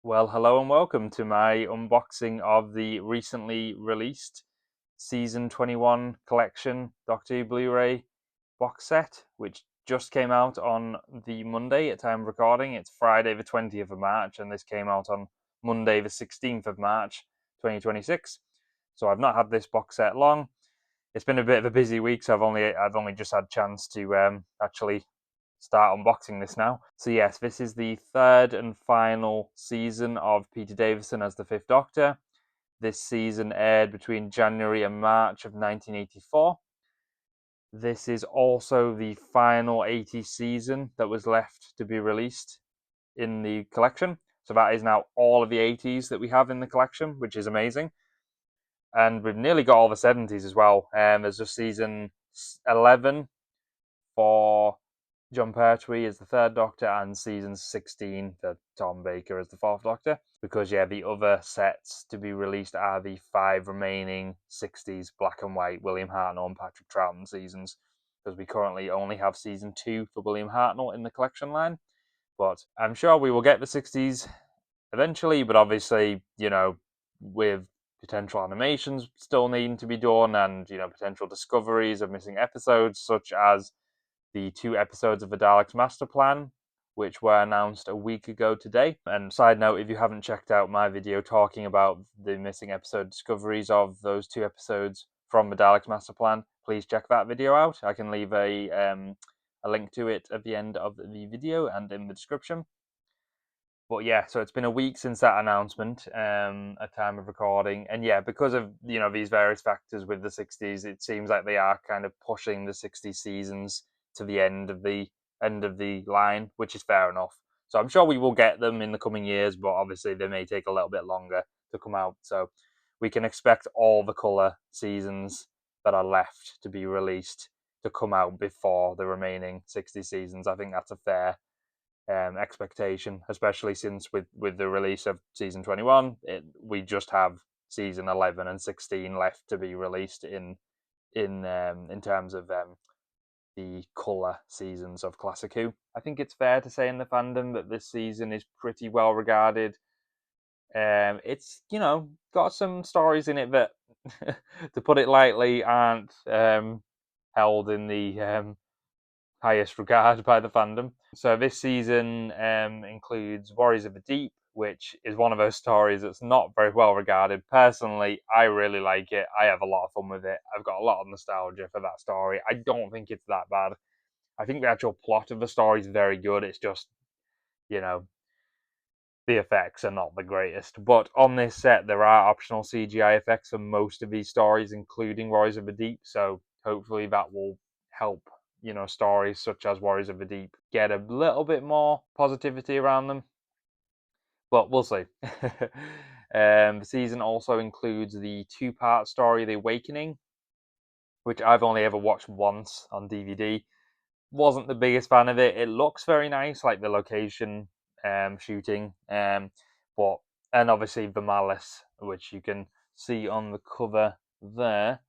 Well, hello and welcome to my unboxing of the recently released Season 21 Collection Doctor Who Blu-ray box set, which just came out on the Monday at time of recording. It's Friday the 20th of March, and this came out on Monday the 16th of March, 2026. So I've not had this box set long. It's been a bit of a busy week, so I've only just had a chance to actually start unboxing this now. So yes, this is the third and final season of Peter Davison as the Fifth Doctor. This season aired between January and March of 1984. This is also the final 80s season that was left to be released in the collection. So that is now all of the 80s that we have in the collection, which is amazing. And we've nearly got all the 70s as well. There's just season 11 for John Pertwee as the third Doctor, and season 16 for Tom Baker as the fourth Doctor. Because, yeah, the other sets to be released are the 5 remaining 60s black and white William Hartnell and Patrick Troughton seasons. Because we currently only have season 2 for William Hartnell in the collection line. But I'm sure we will get the 60s eventually, but obviously, with potential animations still needing to be done and, potential discoveries of missing episodes, such as the 2 episodes of the Daleks Master Plan, which were announced a week ago today. And side note, if you haven't checked out my video talking about the missing episode discoveries of those 2 episodes from the Daleks Master Plan, please check that video out. I can leave a link to it at the end of the video and in the description. But yeah, so it's been a week since that announcement, at time of recording, and yeah, because of these various factors with the 60s, it seems like they are kind of pushing the 60s seasons to the end of the line, which is fair enough. So I'm sure we will get them in the coming years, but obviously they may take a little bit longer to come out. So we can expect all the colour seasons that are left to be released to come out before the remaining 60 seasons. I think that's a fair expectation, especially since with the release of season 21, we just have season 11 and 16 left to be released in terms of the colour seasons of Classic Who. I think it's fair to say in the fandom that this season is pretty well regarded. It's got some stories in it that, to put it lightly, aren't held in the highest regard by the fandom. So this season includes Warriors of the Deep, which is one of those stories that's not very well regarded. Personally, I really like it. I have a lot of fun with it. I've got a lot of nostalgia for that story. I don't think it's that bad. I think the actual plot of the story is very good. It's just, you know, the effects are not the greatest. But on this set, there are optional CGI effects for most of these stories, including Warriors of the Deep. So hopefully that will help, stories such as Warriors of the Deep get a little bit more positivity around them. But we'll see. The season also includes the 2-part story, The Awakening, which I've only ever watched once on DVD. Wasn't the biggest fan of it. It looks very nice, like the location shooting, but and obviously the Malice, which you can see on the cover there,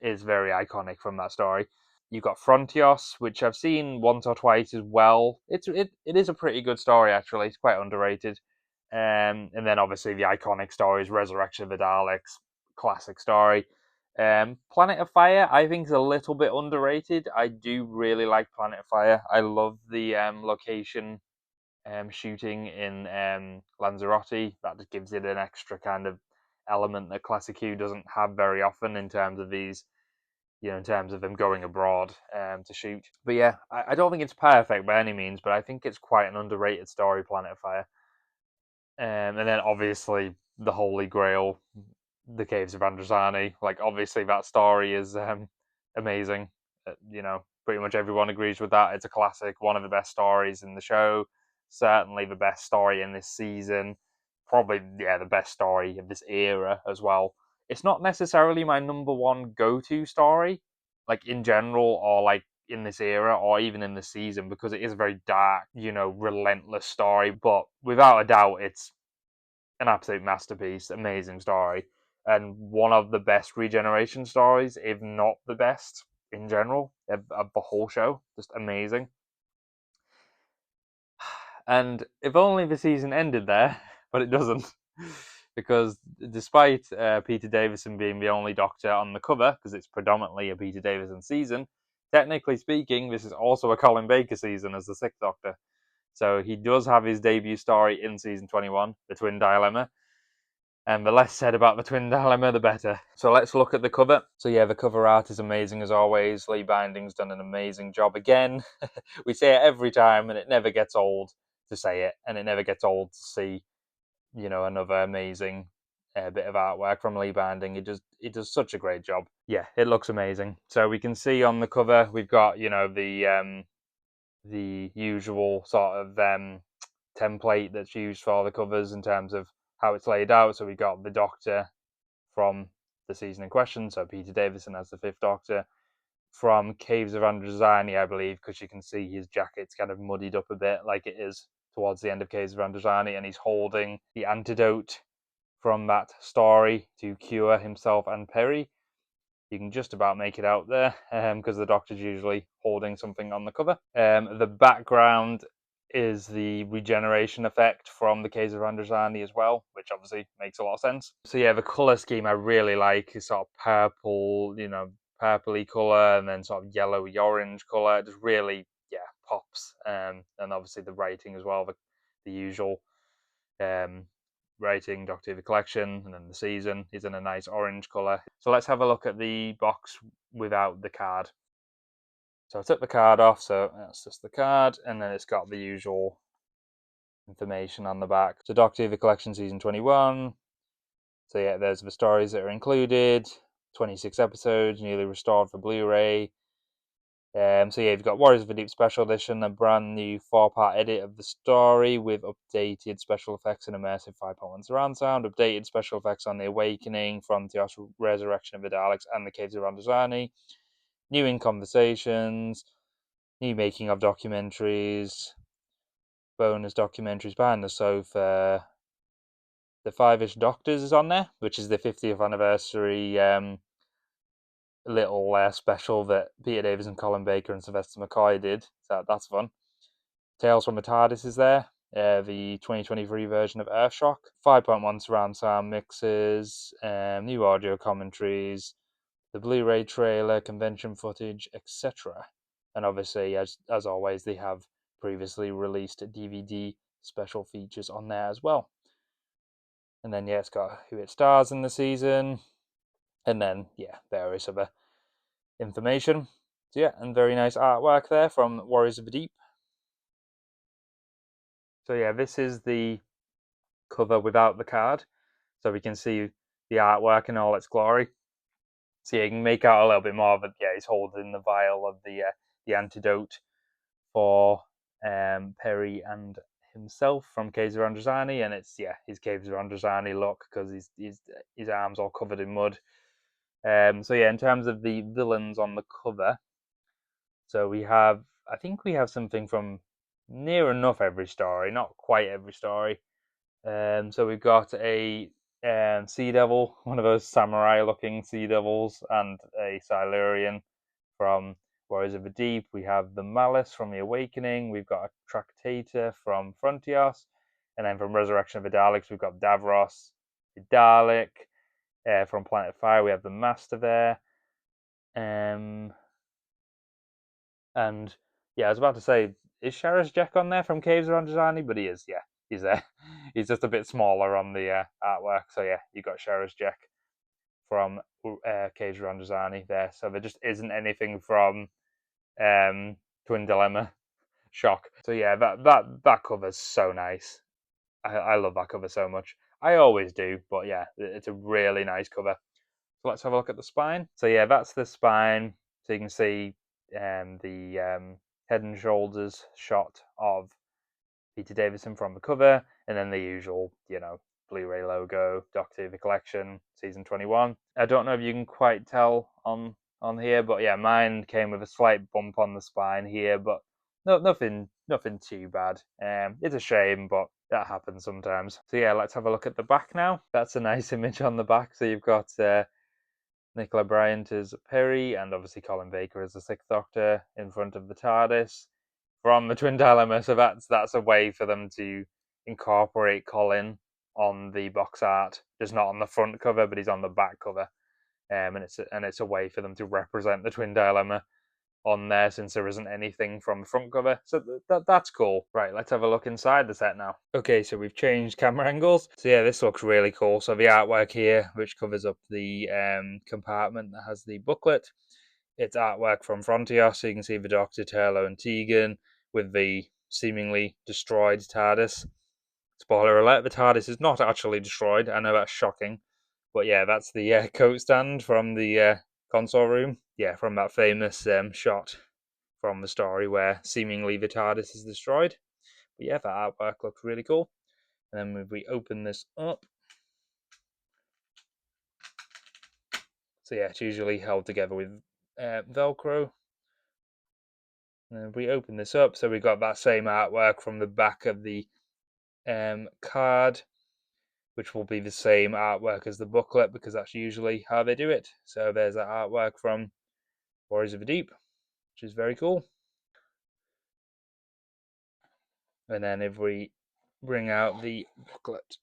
is very iconic from that story. You've got Frontios, which I've seen once or twice as well. It is a pretty good story actually. It's quite underrated. And then obviously the iconic story is Resurrection of the Daleks, classic story. Planet of Fire, I think, is a little bit underrated. I do really like Planet of Fire. I love the location shooting in Lanzarote. That just gives it an extra kind of element that Classic Who doesn't have very often in terms of these, in terms of them going abroad to shoot. But yeah, I don't think it's perfect by any means, but I think it's quite an underrated story, Planet of Fire. And then obviously the Holy Grail, the Caves of Androzani. Like obviously that story is amazing. Pretty much everyone agrees with that. It's a classic, one of the best stories in the show. Certainly the best story in this season. Probably, yeah, the best story of this era as well. It's not necessarily my number one go-to story, like in general, or like in this era, or even in this season, because it is a very dark, relentless story. But without a doubt, it's an absolute masterpiece, amazing story, and one of the best regeneration stories, if not the best in general, of the whole show. Just amazing. And if only the season ended there, but it doesn't. Because despite Peter Davison being the only Doctor on the cover, because it's predominantly a Peter Davison season, technically speaking, this is also a Colin Baker season as the Sixth Doctor. So he does have his debut story in season 21, The Twin Dilemma. And the less said about the Twin Dilemma, the better. So let's look at the cover. So yeah, the cover art is amazing as always. Lee Binding's done an amazing job again. We say it every time, and it never gets old to say it, and it never gets old to see, another amazing bit of artwork from Lee Binding. He does such a great job. Yeah, it looks amazing. So we can see on the cover we've got the usual sort of template that's used for the covers in terms of how it's laid out. So we got the Doctor from the season in question, so Peter Davison as the Fifth Doctor, from Caves of Androzani, I believe, because you can see his jacket's kind of muddied up a bit like it is towards the end of Caves of Androzani, and he's holding the antidote from that story to cure himself and Perry. You can just about make it out there because the Doctor's usually holding something on the cover. The background is the regeneration effect from the Caves of Androzani as well, which obviously makes a lot of sense. So yeah, the colour scheme I really like is sort of purple, purpley colour, and then sort of yellowy orange colour. It just really, pops. And obviously the writing as well, the usual rating, Doctor Who the Collection, and then the season is in a nice orange colour. So let's have a look at the box without the card. So I took the card off, so that's just the card, and then it's got the usual information on the back. So Doctor Who the Collection Season 21. So yeah, there's the stories that are included. 26 episodes, newly restored for Blu-ray. So yeah, you've got Warriors of the Deep Special Edition, a brand new 4-part edit of the story with updated special effects and immersive 5.1 surround sound, updated special effects on The Awakening, Frontios, Resurrection of the Daleks, and the Caves of Androzani, new in conversations, new making of documentaries, bonus documentaries behind the sofa. The Five-ish Doctors is on there, which is the 50th anniversary little special that Peter Davison, Colin Baker, and Sylvester McCoy did. So that's fun. Tales from the TARDIS is there. The 2023 version of Earthshock. 5.1 surround sound mixes, new audio commentaries, the Blu-ray trailer, convention footage, etc. And obviously, as always, they have previously released DVD special features on there as well. And then, it's got who it stars in the season. And then, various other information. So, and very nice artwork there from Warriors of the Deep. So, this is the cover without the card. So we can see the artwork in all its glory. So you can make out a little bit more of it. Yeah, he's holding the vial of the antidote for Perry and himself from Caves of Androzani, and it's his Caves of Androzani look because his arms all covered in mud. So in terms of the villains on the cover, so I think we have something from near enough every story, not quite every story. So we've got a Sea Devil, one of those samurai-looking Sea Devils, and a Silurian from Warriors of the Deep. We have the Malice from The Awakening. We've got a Tractator from Frontios. And then from Resurrection of the Daleks, we've got Davros, the Dalek. From Planet Fire, we have the Master there. And I was about to say, is Shara's Jack on there from Caves of Androzani? But he is, he's there. He's just a bit smaller on the artwork. So you got Shara's Jack from Caves of Androzani there. So there just isn't anything from Twin Dilemma. Shock. So that cover's so nice. I love that cover so much. I always do, but it's a really nice cover. So let's have a look at the spine. So that's the spine. So you can see the head and shoulders shot of Peter Davison from the cover, and then the usual, Blu-ray logo, Doctor Who the Collection, Season 21. I don't know if you can quite tell on here, but mine came with a slight bump on the spine here, but nothing too bad. It's a shame, but that happens sometimes. So let's have a look at the back now. That's a nice image on the back. So you've got Nicola Bryant as Perry, and obviously Colin Baker as the Sixth Doctor in front of the TARDIS. from the Twin Dilemma. So that's a way for them to incorporate Colin on the box art, just not on the front cover, but he's on the back cover. And it's a way for them to represent the Twin Dilemma on there, since there isn't anything from the front cover. So that's cool. Right, let's have a look inside the set now. Okay, so we've changed camera angles. So yeah, this looks really cool. So the artwork here, which covers up the compartment that has the booklet, it's artwork from Frontios, so you can see the Doctor, Turlo and Tegan with the seemingly destroyed TARDIS. Spoiler alert, the TARDIS is not actually destroyed. I know that's shocking. But yeah, that's the coat stand from the console room. Yeah, from that famous shot from the story where seemingly the TARDIS is destroyed. But yeah, that artwork looks really cool. And then if we open this up, so yeah, it's usually held together with Velcro. And if we open this up, so we've got that same artwork from the back of the card, which will be the same artwork as the booklet, because that's usually how they do it. So there's that artwork from Warriors of the Deep, which is very cool. And then if we bring out the booklet,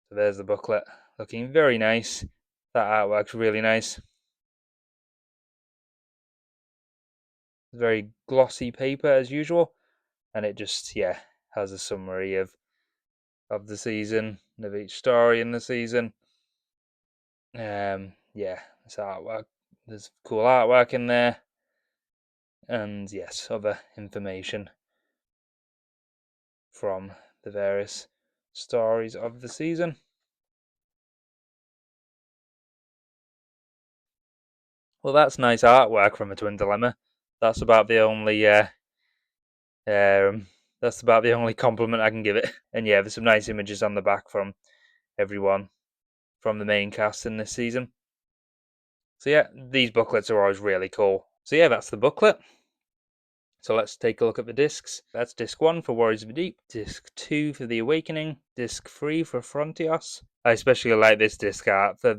so there's the booklet, looking very nice. That artwork's really nice. Very glossy paper as usual, and it just has a summary of the season, of each story in the season. This artwork, there's cool artwork in there, and yes, other information from the various stories of the season. Well, that's nice artwork from a Twin Dilemma. That's about the only compliment I can give it. And yeah, there's some nice images on the back from everyone from the main cast in this season. So yeah, these booklets are always really cool. So yeah, that's the booklet. So let's take a look at the discs. That's disc 1 for Warriors of the Deep, disc 2 for The Awakening, disc 3 for Frontios. I especially like this disc art for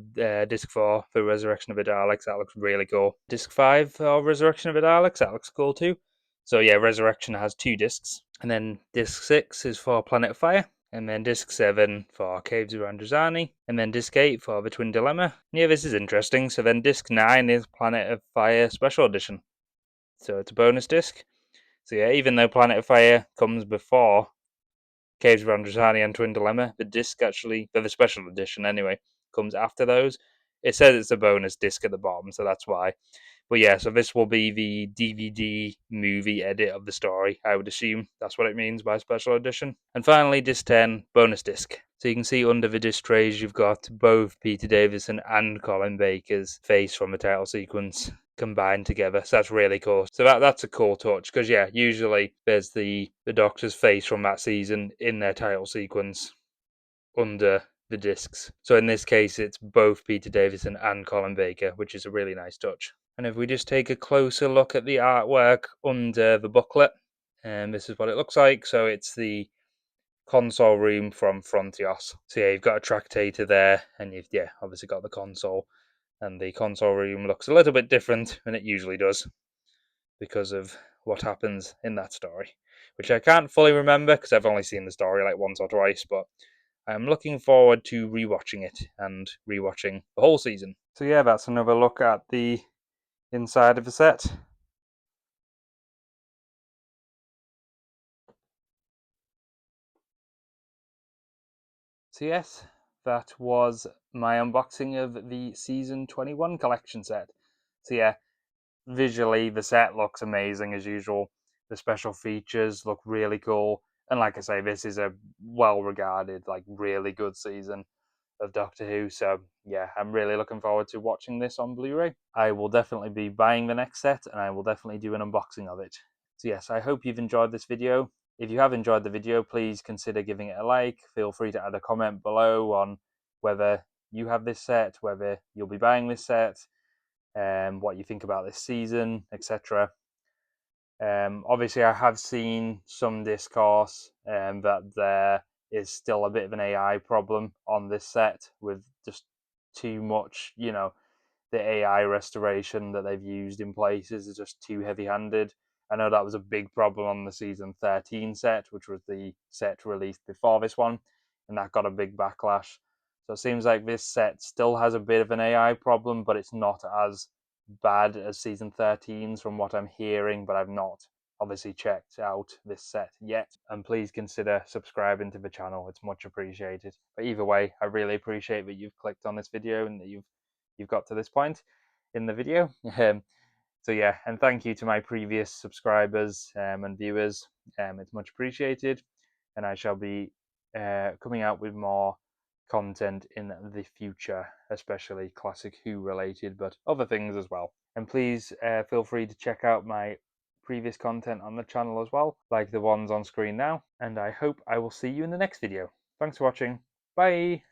disc 4 for Resurrection of the Daleks. That looks really cool. Disc 5 for Resurrection of the Daleks. That looks cool too. So yeah, Resurrection has 2 discs. And then disc 6 is for Planet of Fire. And then disc 7 for Caves of Androzani. And then disc 8 for The Twin Dilemma. Yeah, this is interesting. So then disc 9 is Planet of Fire Special Edition. So it's a bonus disc. So yeah, even though Planet of Fire comes before Caves of Androzani and Twin Dilemma, the disc actually, for the special edition anyway, comes after those. It says it's a bonus disc at the bottom, so that's why. But yeah, so this will be the DVD movie edit of the story, I would assume. That's what it means by special edition. And finally, disc 10, bonus disc. So you can see under the disc trays, you've got both Peter Davison and Colin Baker's face from the title sequence combined together. So that's really cool. So that's a cool touch, because yeah, usually there's the Doctor's face from that season in their title sequence under the discs. So in this case, it's both Peter Davison and Colin Baker, which is a really nice touch. And if we just take a closer look at the artwork under the booklet, and this is what it looks like. So it's the console room from Frontios. So yeah, you've got a tractator there, and you've obviously got the console. And the console room looks a little bit different than it usually does because of what happens in that story, which I can't fully remember because I've only seen the story like once or twice, but I'm looking forward to rewatching it and rewatching the whole season. So yeah, that's another look at the inside of the set. So yes, that was my unboxing of the Season 21 collection set. So yeah, visually the set looks amazing as usual. The special features look really cool. And like I say, this is a well-regarded, like really good season of Doctor Who. So yeah, I'm really looking forward to watching this on Blu-ray. I will definitely be buying the next set, and I will definitely do an unboxing of it. So yes, I hope you've enjoyed this video. If you have enjoyed the video, please consider giving it a like. Feel free to add a comment below on whether you have this set, whether you'll be buying this set, what you think about this season, etc. Obviously, I have seen some discourse that there is still a bit of an AI problem on this set with just too much, the AI restoration that they've used in places is just too heavy-handed. I know that was a big problem on the season 13 set, which was the set released before this one, and that got a big backlash. So it seems like this set still has a bit of an AI problem, but it's not as bad as season 13's from what I'm hearing, but I've not obviously checked out this set yet. And please consider subscribing to the channel, it's much appreciated. But either way, I really appreciate that you've clicked on this video and that you've got to this point in the video. So yeah, and thank you to my previous subscribers and viewers. It's much appreciated, and I shall be coming out with more content in the future, especially Classic Who related, but other things as well. And please feel free to check out my previous content on the channel as well, like the ones on screen now, and I hope I will see you in the next video. Thanks for watching. Bye!